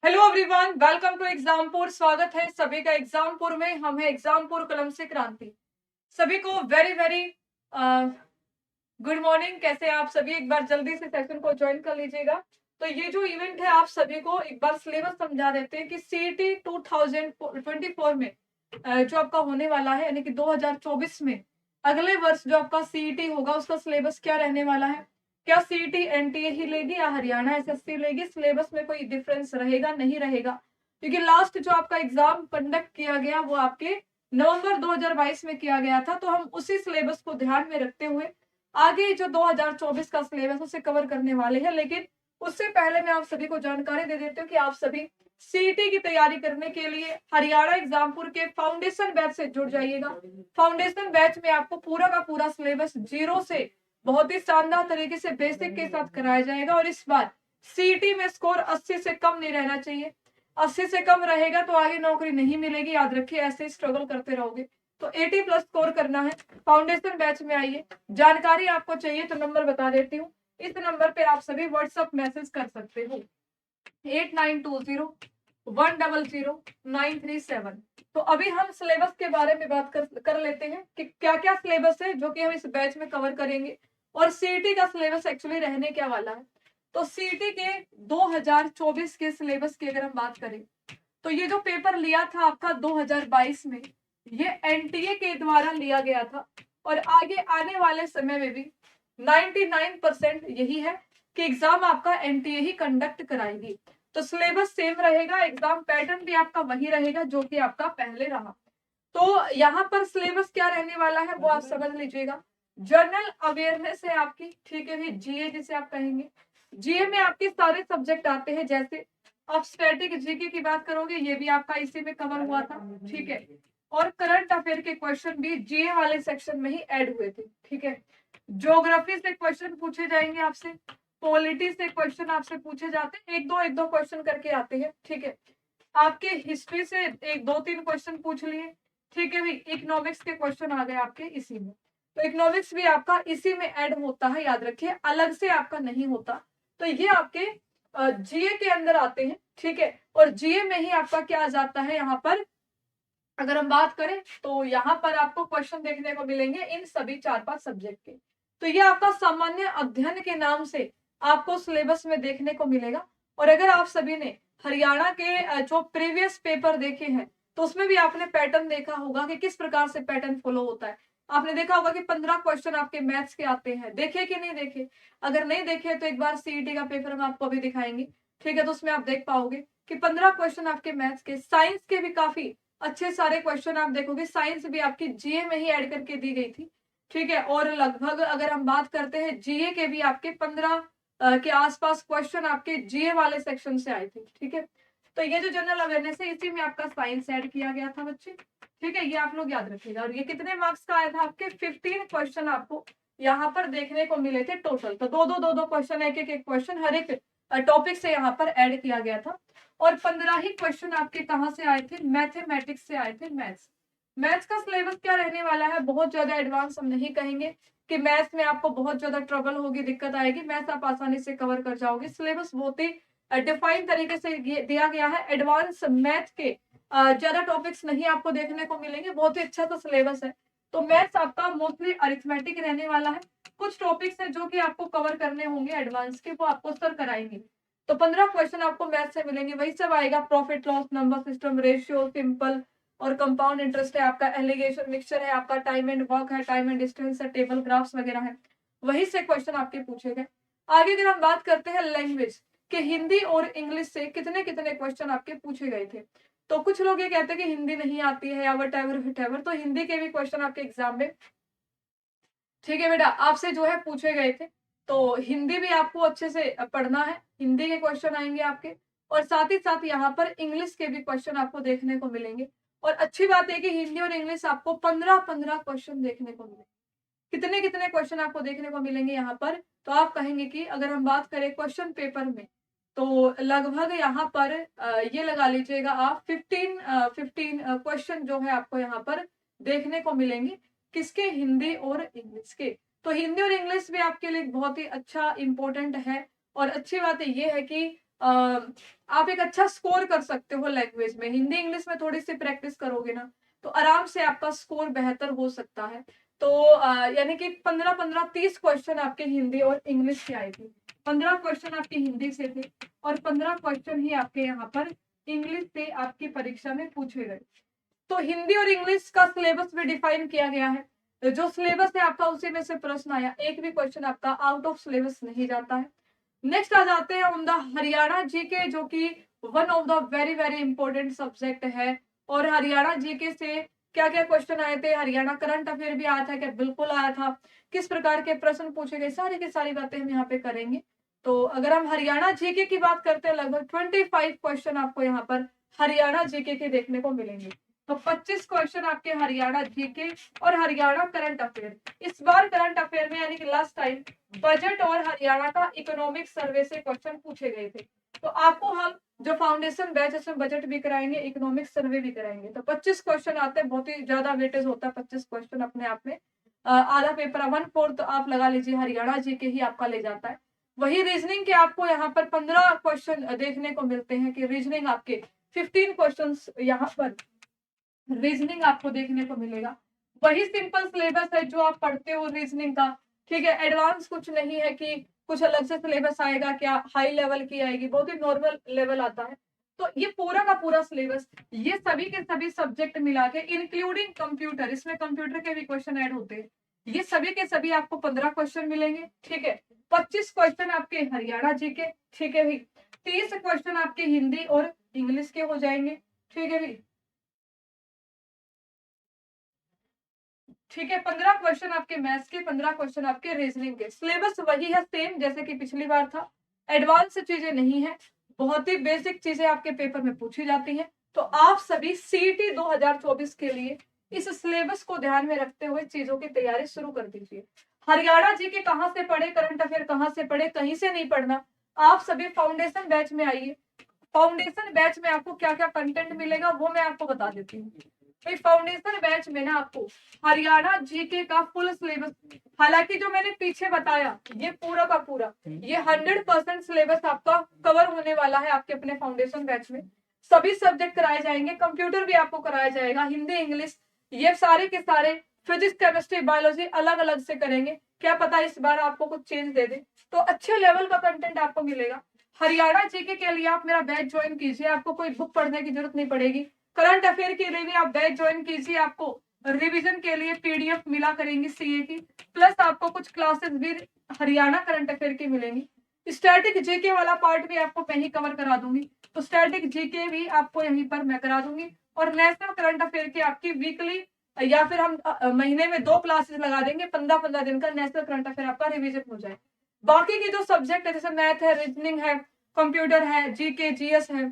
Hello everyone, welcome to Exampur. स्वागत है सभी का एग्जामपुर में। हम है एग्जामपुर कलम से क्रांति। सभी को वेरी वेरी गुड मॉर्निंग। कैसे हैं आप सभी? एक बार जल्दी से सेशन को ज्वाइन कर लीजिएगा। तो ये जो इवेंट है, आप सभी को एक बार सिलेबस समझा देते हैं कि सीईटी 2024 में जो आपका होने वाला है, यानी कि 2024 में अगले वर्ष जो आपका सीईटी होगा उसका सिलेबस क्या रहने वाला है। क्या सीईटी एनटीए ही लेगी या हरियाणा एसएससी लेगी? सिलेबस में कोई डिफरेंस रहेगा नहीं रहेगा? क्योंकि लास्ट जो आपका एग्जाम कंडक्ट किया गया वो आपके नवंबर 2022 में किया गया था, तो हम उसी सिलेबस को ध्यान में रखते हुए आगे जो 2024 का सिलेबस उसे कवर करने वाले हैं। लेकिन उससे पहले मैं आप सभी को जानकारी दे देती हूँ कि आप सभी सीईटी की तैयारी करने के लिए हरियाणा एग्जामपुर के फाउंडेशन बैच से जुड़ जाइएगा। फाउंडेशन बैच में आपको पूरा का पूरा सिलेबस जीरो से बहुत ही शानदार तरीके से बेसिक के साथ कराया जाएगा। और इस बार सीईटी में स्कोर 80 से कम नहीं रहना चाहिए। 80 से कम रहेगा तो आगे नौकरी नहीं मिलेगी, याद रखिए। ऐसे स्ट्रगल करते रहोगे तो 80 प्लस स्कोर करना है। फाउंडेशन बैच में आइए। जानकारी आपको चाहिए तो नंबर बता देती हूँ। इस नंबर पे आप सभी व्हाट्सएप मैसेज कर सकते हो 8920100937। तो अभी हम सिलेबस के बारे में बात कर लेते हैं कि क्या क्या सिलेबस है जो कि हम इस बैच में कवर करेंगे और सीईटी का सिलेबस एक्चुअली रहने क्या वाला है। तो सीईटी के 2024 के सिलेबस की अगर हम बात करें तो ये जो पेपर लिया था आपका 2022 में, ये एनटीए के द्वारा लिया गया था। और आगे आने वाले समय में भी 99% यही है कि एग्जाम आपका एनटीए ही कंडक्ट कराएगी। तो सिलेबस सेम रहेगा, एग्जाम पैटर्न भी आपका वही रहेगा जो कि आपका पहले रहा। तो यहाँ पर सिलेबस क्या रहने वाला है वो आप समझ लीजिएगा। जनरल अवेयरनेस है आपकी, ठीक है भी, जीए जिसे आप कहेंगे। जीए में आपके सारे सब्जेक्ट आते हैं, जैसे आप स्टैटिक जीके की बात करोगे, ये भी आपका इसी में कवर हुआ था, ठीक है। और करंट अफेयर के क्वेश्चन भी जीए वाले सेक्शन में ही ऐड हुए थे, ठीक है। ज्योग्राफी से क्वेश्चन पूछे जाएंगे आपसे, पॉलिटी से क्वेश्चन आपसे पूछे जाते हैं, एक दो क्वेश्चन करके आते हैं, ठीक है। आपके हिस्ट्री से एक दो तीन क्वेश्चन पूछ लिए, ठीक है भी। इकोनॉमिक्स के क्वेश्चन आ गए आपके इसी में। तो इकोनॉमिक्स भी आपका इसी में ऐड होता है, याद रखिए, अलग से आपका नहीं होता। तो ये आपके जीए के अंदर आते हैं, ठीक है। और जीए में ही आपका क्या आ जाता है, यहाँ पर अगर हम बात करें तो यहाँ पर आपको क्वेश्चन देखने को मिलेंगे इन सभी 4-5 सब्जेक्ट के। तो ये आपका सामान्य अध्ययन के नाम से आपको सिलेबस में देखने को मिलेगा। और अगर आप सभी ने हरियाणा के जो प्रीवियस पेपर देखे हैं तो उसमें भी आपने पैटर्न देखा होगा कि किस प्रकार से पैटर्न फॉलो होता है। आपने देखा होगा कि 15 क्वेश्चन आपके मैथ्स के आते हैं, देखे कि नहीं देखे? अगर नहीं देखे तो एक बार सीईटी का पेपर हम आपको अभी दिखाएंगे, ठीक है। तो उसमें आप देख पाओगे कि 15 क्वेश्चन आपके मैथ्स के, साइंस के भी काफी अच्छे सारे क्वेश्चन आप देखोगे। साइंस भी आपकी जीए में ही ऐड करके दी गई थी, ठीक है। और लगभग अगर हम बात करते हैं जीए के भी आपके 15 के आसपास क्वेश्चन आपके जीए वाले सेक्शन से आए थे, ठीक है। तो ये जो जनरल अवेयरनेस है इसी में आपका साइंस ऐड किया गया था बच्चे, ठीक है। ये आप लोग याद रखिएगा। और ये कितने मार्क्स का आया था आपके? 15 क्वेश्चन आपको यहाँ पर देखने को मिले थे टोटल। तो दो क्वेश्चन, एक एक क्वेश्चन हर एक टॉपिक से यहाँ पर ऐड किया गया था। और 15 ही क्वेश्चन आपके कहाँ से आए थे? मैथमेटिक्स से आए थे। मैथ्स मैथ्स का सिलेबस क्या रहने वाला है? बहुत ज्यादा एडवांस हम नहीं कहेंगे कि मैथ्स में आपको बहुत ज्यादा ट्रबल होगी, दिक्कत आएगी। मैथ्स आप आसानी से कवर कर जाओगे। सिलेबस बहुत ही डिफाइन तरीके से दिया गया है। एडवांस मैथ के ज्यादा टॉपिक्स नहीं आपको देखने को मिलेंगे, बहुत ही अच्छा सा सिलेबस है। तो मैथ्स आपका मोस्टली अरिथमेटिक रहने वाला है। कुछ टॉपिक्स है जो कि आपको कवर करने होंगे एडवांस के, वो आपको सर कराएंगे। तो 15 क्वेश्चन आपको मैथ से मिलेंगे, वही सब आएगा। Profit loss, number system, ratio, simple और कंपाउंड इंटरेस्ट है आपका, एलिगेशन मिक्सचर है आपका, टाइम एंड वर्क है, टाइम एंड डिस्टेंस है, टेबल ग्राफ्स वगैरह है, वही से क्वेश्चन आपके पूछे गए। आगे अगर हम बात करते हैं लैंग्वेज के, हिंदी और इंग्लिश से कितने कितने क्वेश्चन आपके पूछे गए थे। तो कुछ लोग ये कहते हैं कि हिंदी नहीं आती है या वट एवर, तो हिंदी के भी क्वेश्चन आपके एग्जाम में, ठीक है बेटा, आपसे जो है पूछे गए थे। तो हिंदी भी आपको अच्छे से पढ़ना है, हिंदी के क्वेश्चन आएंगे आपके। और साथ ही साथ यहाँ पर इंग्लिश के भी क्वेश्चन आपको देखने को मिलेंगे। और अच्छी बात है कि हिंदी और इंग्लिश आपको 15-15 क्वेश्चन देखने को मिलेंगे। कितने कितने क्वेश्चन आपको देखने को मिलेंगे यहाँ पर? तो आप कहेंगे कि अगर हम बात करें क्वेश्चन पेपर में तो लगभग यहाँ पर ये लगा लीजिएगा आप 15 क्वेश्चन जो है आपको यहाँ पर देखने को मिलेंगे। किसके? हिंदी और इंग्लिश के। तो हिंदी और इंग्लिश भी आपके लिए बहुत ही अच्छा इंपॉर्टेंट है। और अच्छी बात ये है कि आप एक अच्छा स्कोर कर सकते हो लैंग्वेज में। हिंदी इंग्लिश में थोड़ी सी प्रैक्टिस करोगे ना तो आराम से आपका स्कोर बेहतर हो सकता है। तो यानी कि 15-15-30 क्वेश्चन आपके हिंदी और इंग्लिश के आए थे। 15 क्वेश्चन आपके हिंदी से थे और 15 क्वेश्चन ही आपके यहाँ पर इंग्लिश से आपकी परीक्षा में पूछे गए। तो हिंदी और इंग्लिश का सिलेबस भी डिफाइन किया गया है। तो जो सिलेबस है आपका उसी में से प्रश्न आया, एक भी क्वेश्चन आपका आउट ऑफ सिलेबस नहीं जाता है। नेक्स्ट आ जाते हैं ऑन द हरियाणा जीके, जो कि one of the very very important subject है। और हरियाणा जीके से क्या क्या क्वेश्चन आए थे, हरियाणा करंट अफेयर भी आया था क्या? बिल्कुल आया था। किस प्रकार के प्रश्न पूछे गए, सारी की सारी बातें हम यहाँ पे करेंगे। तो अगर हम हरियाणा जीके की बात करते हैं, लगभग 25 क्वेश्चन आपको यहाँ पर हरियाणा जीके के देखने को मिलेंगे। तो 25 क्वेश्चन आपके हरियाणा जीके और हरियाणा करंट अफेयर। इस बार करंट अफेयर में यानी कि लास्ट टाइम बजट और हरियाणा का इकोनॉमिक सर्वे से क्वेश्चन पूछे गए थे। तो आपको हम जो फाउंडेशन बैच है उसमें बजट भी कराएंगे, इकोनॉमिक सर्वे भी कराएंगे। तो 25 क्वेश्चन आते हैं, बहुत ही ज्यादा वेटेज होता है 25 क्वेश्चन अपने आप में। आधा पेपर 1/4 आप लगा लीजिए हरियाणा जीके ही आपका ले जाता है। वही रीजनिंग के आपको यहाँ पर 15 क्वेश्चन देखने को मिलते हैं कि रीजनिंग आपके 15 क्वेश्चन यहाँ पर रीजनिंग आपको देखने को मिलेगा। वही सिंपल सिलेबस है जो आप पढ़ते हो रीजनिंग का, ठीक है। एडवांस कुछ नहीं है कि कुछ अलग से सिलेबस आएगा, क्या हाई लेवल की आएगी, बहुत ही नॉर्मल लेवल आता है। तो ये पूरा का पूरा सिलेबस, ये सभी के सभी सब्जेक्ट मिला के इंक्लूडिंग कंप्यूटर, इसमें कंप्यूटर के भी क्वेश्चन ऐड होते हैं, ये सभी के सभी आपको 15 क्वेश्चन मिलेंगे, ठीक है। 25 क्वेश्चन आपके हरियाणा जी के, ठीक है भाई। 30 क्वेश्चन आपके हिंदी और इंग्लिश के हो जाएंगे, ठीक है भाई, ठीक है। 15 क्वेश्चन आपके मैथ्स के, 15 क्वेश्चन आपके रीजनिंग के। सिलेबस वही है सेम जैसे कि पिछली बार था, एडवांस चीजें नहीं है, बहुत ही बेसिक चीजें आपके पेपर में पूछी जाती हैं। तो आप सभी सीईटी 2024 के लिए इस सिलेबस को ध्यान में रखते हुए चीजों की तैयारी शुरू कर दीजिए। हरियाणा जी के कहाँ से पढ़े, करंट अफेयर कहाँ से पढ़े, कहीं से नहीं पढ़ना। आप सभी फाउंडेशन बैच में आइए। फाउंडेशन बैच में आपको क्या क्या कंटेंट मिलेगा वो मैं आपको बता देती हूँ। भाई फाउंडेशन बैच में ना आपको हरियाणा जीके का फुल सिलेबस, हालांकि जो मैंने पीछे बताया ये पूरा का पूरा, ये 100% सिलेबस आपका कवर होने वाला है आपके अपने फाउंडेशन बैच में। सभी सब्जेक्ट कराए जाएंगे, कंप्यूटर भी आपको कराया जाएगा, हिंदी इंग्लिश ये सारे के सारे, फिजिक्स केमिस्ट्री बायोलॉजी अलग अलग से करेंगे। क्या पता इस बार आपको कुछ चेंज दे दे, तो अच्छे लेवल का कंटेंट आपको मिलेगा। हरियाणा जीके के लिए आप मेरा बैच ज्वाइन कीजिए, आपको कोई बुक पढ़ने की जरूरत नहीं पड़ेगी। करंट अफेयर के लिए भी आप बैच ज्वाइन कीजिए, आपको रिवीजन के लिए पीडीएफ मिला करेंगी सीए की, प्लस आपको कुछ क्लासेस भी हरियाणा करंट अफेयर की मिलेंगी। स्टैटिक जीके वाला पार्ट भी आपको मैं ही कवर करा दूंगी, तो स्टैटिक जीके भी आपको यहीं पर मैं करा दूंगी। और नेशनल करंट अफेयर की आपकी वीकली या फिर हम महीने में 2 क्लासेस लगा देंगे, 15-15 दिन का नेशनल करंट अफेयर आपका रिवीजन हो जाए। बाकी की जो सब्जेक्ट है जैसे मैथ है, रीजनिंग है, कंप्यूटर है, जीके जीएस है,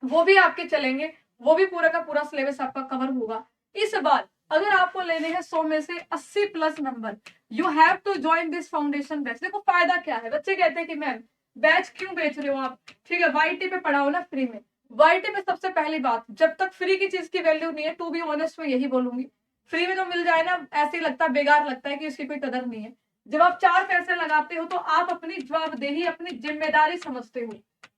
वो भी आपके चलेंगे, वो भी पूरा का पूरा सिलेबस आपका कवर होगा। इस बार अगर आपको लेने हैं 100 में से 80 plus number, you have to join this foundation batch. देखो फायदा क्या है, बच्चे कहते हैं कि मैम बैच क्यों बेच रहे हो आप, ठीक है वाईटी पे पढ़ाओ ना फ्री में। वाईटी पे सबसे पहली बात, जब तक फ्री की चीज की वैल्यू नहीं है, टू बी ऑनेस्ट मैं यही बोलूंगी, फ्री में तो मिल जाए ना ऐसे ही लगता है, बेकार लगता है कि उसकी कोई कदर नहीं है। जब आप 4 पैसे लगाते हो तो आप अपनी जवाबदेही, अपनी जिम्मेदारी समझते हो,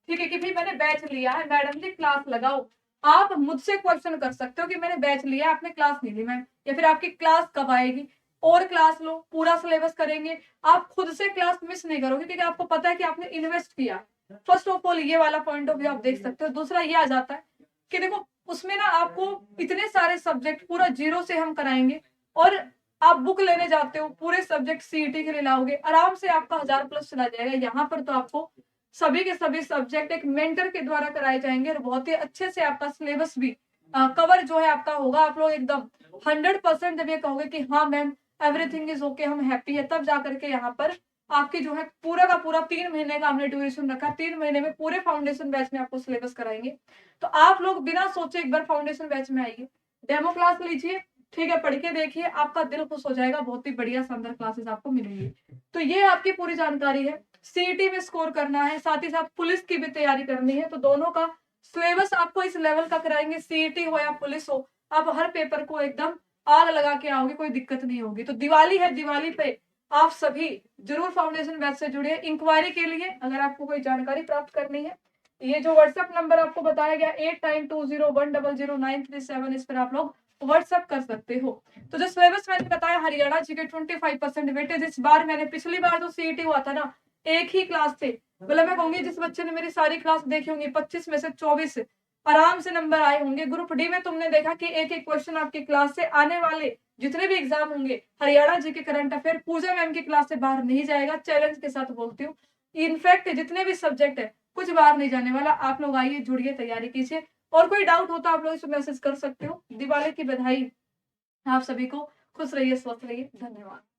ठीक है कि भाई मैंने बैच लिया है, मैडम जी क्लास लगाओ। आप मुझसे क्वेश्चन कर सकते हो कि मैंने बैच लिया आपने क्लास नहीं ली मैम, या फिर आपकी क्लास कब आएगी, और क्लास लो, पूरा सिलेबस करेंगे। आप खुद से क्लास मिस नहीं करोगे क्योंकि आपको पता है कि आपने इन्वेस्ट किया। फर्स्ट ऑफ ऑल ये वाला पॉइंट ऑफ व्यू आप देख सकते हो। दूसरा ये आ जाता है कि देखो उसमें ना आपको इतने सारे सब्जेक्ट पूरा जीरो से हम कराएंगे, और आप बुक लेने जाते हो पूरे सब्जेक्ट सीईटी के लिए लाओगे, आराम से आपका 1000 प्लस चला जाएगा। यहाँ पर तो आपको सभी के सभी सब्जेक्ट एक मेंटर के द्वारा कराए जाएंगे और बहुत ही अच्छे से आपका सिलेबस भी कवर जो है आपका होगा। आप लोग एकदम 100% जब ये कहोगे कि हाँ मैम एवरीथिंग इज ओके, हम हैप्पी है, तब जाकर के यहाँ पर आपकी जो है पूरा का पूरा 3 महीने का हमने ड्यूरेशन रखा, 3 महीने में पूरे फाउंडेशन बैच में आपको सिलेबस कराएंगे। तो आप लोग बिना सोचे एक बार फाउंडेशन बैच में आइए, डेमो क्लास लीजिए, ठीक है, पढ़ के देखिए, आपका दिल खुश हो जाएगा, बहुत ही बढ़िया शानदार क्लासेस आपको मिलेंगी। तो ये आपकी पूरी जानकारी है। सीईटी में स्कोर करना है, साथ ही साथ पुलिस की भी तैयारी करनी है, तो दोनों का सिलेबस आपको इस लेवल का कराएंगे, सीईटी हो या पुलिस हो, आप हर पेपर को एकदम आग लगा के आओगे, कोई दिक्कत नहीं होगी। तो दिवाली है, दिवाली पे आप सभी जरूर फाउंडेशन बैच से जुड़िए। इंक्वायरी के लिए अगर आपको कोई जानकारी प्राप्त करनी है, ये जो व्हाट्सएप नंबर आपको बताया गया 8920100937, इस पर आप लोग व्हाट्सएप कर सकते हो। तो जो सिलेबस मैंने बताया हरियाणा जी के 25% वेटेज इस बार, मैंने पिछली बार जो सीईटी हुआ था ना, एक ही क्लास से, मतलब मैं कहूंगी जिस बच्चे ने मेरी सारी क्लास देखी होंगी 25 में से 24 आराम से नंबर आए होंगे। ग्रुप डी में तुमने देखा कि एक एक क्वेश्चन आपकी क्लास से आने वाले जितने भी एग्जाम होंगे हरियाणा जी के करंट अफेयर पूजा मैम की क्लास से बाहर नहीं जाएगा, चैलेंज के साथ बोलती हूँ। इनफैक्ट जितने भी सब्जेक्ट है कुछ बाहर नहीं जाने वाला। आप लोग आइए, जुड़िए, तैयारी कीजिए, और कोई डाउट होता आप लोग इसे मैसेज कर सकते हो। दिवाली की बधाई आप सभी को। खुश रहिए, स्वस्थ रहिए, धन्यवाद।